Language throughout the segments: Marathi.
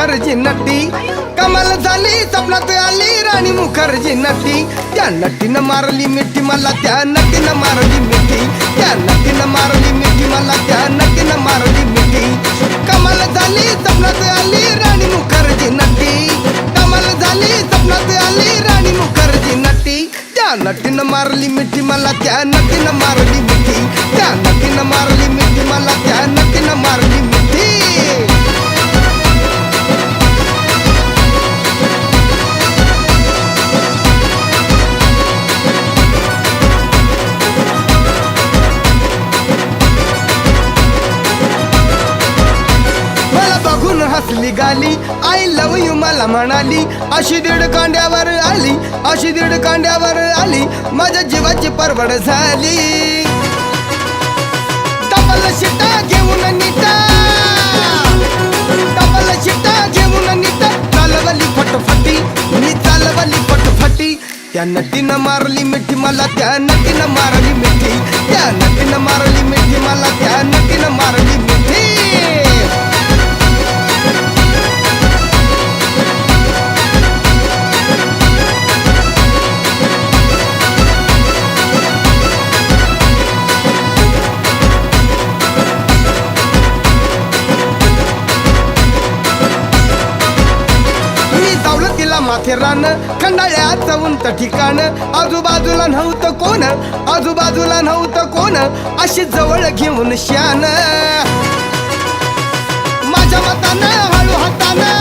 मुखर्जी नटी कमाल झाली स्वप्नात आली राणी मुखर्जी नटी त्या नटीनं मारली मिठी मला त्या नटीनं मारली मिठी त्या नटीनं मारली मिठी मला त्या नटीनं मारली मिठी कमाल झाली स्वप्नात आली राणी मुखर्जी नटी कमाल झाली स्वप्नात आली राणी मुखर्जी नटी त्या नटीनं मारली मिठी मला त्या नटीनं मारली मिठी त्या नटीनं मारली मिठी मला त्या नटीनं मारली मिठी हसली गाली आय लव यू मला म्हणाली अशी दीड कांड्यावर आली अशी दीड कांड्यावर आली माझ्या जीवाची परवड झाली डबल शिटा घेऊन नीटा डबल शिटा घेऊन नीटा चालवली फटफटी मी चालवली फटफटी त्या नटीनं मारली मिठी मला त्या नटीनं मारली मिठी त्या नटीनं मारली मिठी मला त्या नटीनं मारली मिठी माथेरान खंडाळ्याचं उंच ठिकाण आजूबाजूला नव्हतं कोण आजूबाजूला नव्हतं कोण अशी जवळ घेऊन शान माझ्या मतानं हळू हातानं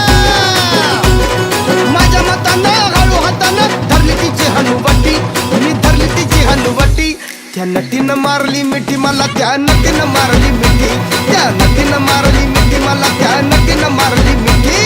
माझ्या मतानं हळू हातानं धरली तिची हनुवटी मी धरली तिची हनुवटी त्या नटीनं मारली मिठी मला त्या नटीनं मारली मिठी त्या नटीनं मारली मिठी मला त्या नटीनं मारली मिठी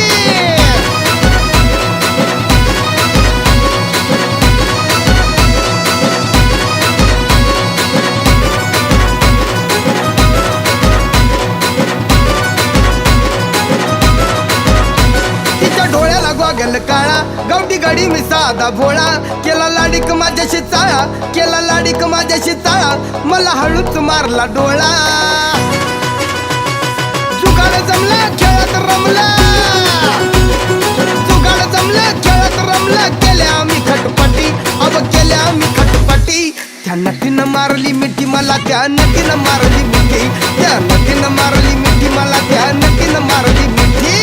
गल काळा गवटी गाडी मी साधा भोळा केला लाडीक माझ्याशी चाळा केला लाडीक माझ्याशी चाळा मला हळूच मारला डोळा जुगाड जमला खेळात रमला जुगाड जमला खेळात रमला केल्या आम्ही खटपटी अब केल्या आम्ही खटपटी त्या नटीनं मारली मिठी मला त्या नटीनं मारली मिठी त्या नटीनं मारली मिठी मला त्या नटीनं मारली मिठी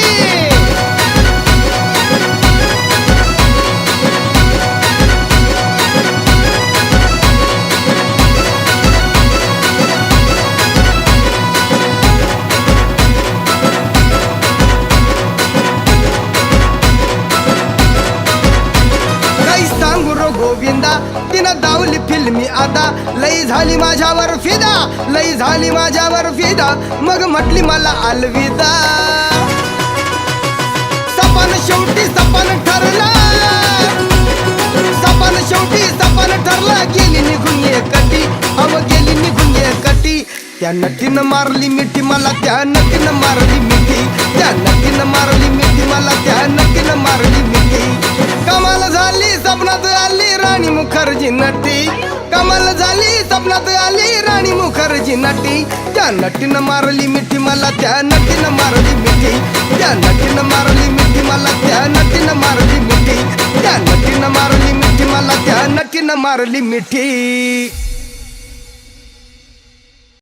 गोविंदा तिनं दावली फिल्मी आता लई झाली माझ्यावर फिदा लई झाली माझ्यावर फिदा मग म्हटली मला अलविदा सपन शेवटी सपन ठरला सपन शेवटी सपन ठरला गेली निघून एकटी अव गेली निघून एकटी त्या नटीनं मारली मिठी मला त्या नटीनं मारली मिठी त्या नटीनं मारली मिठी मला त्या नटीनं मारली मिठी कमाल झाली स्वप्नात आली राणी मुखर्जी नटी कमाल झाली स्वप्नात आली राणी मुखर्जी नटी त्या नटीनं मारली मिठी मला त्या नटीनं मारली मिठी त्या नटीनं मारली मिठी मला त्या नटीनं मारली मिठी त्या नटीनं मारली मिठी मला त्या नटीनं मारली मिठी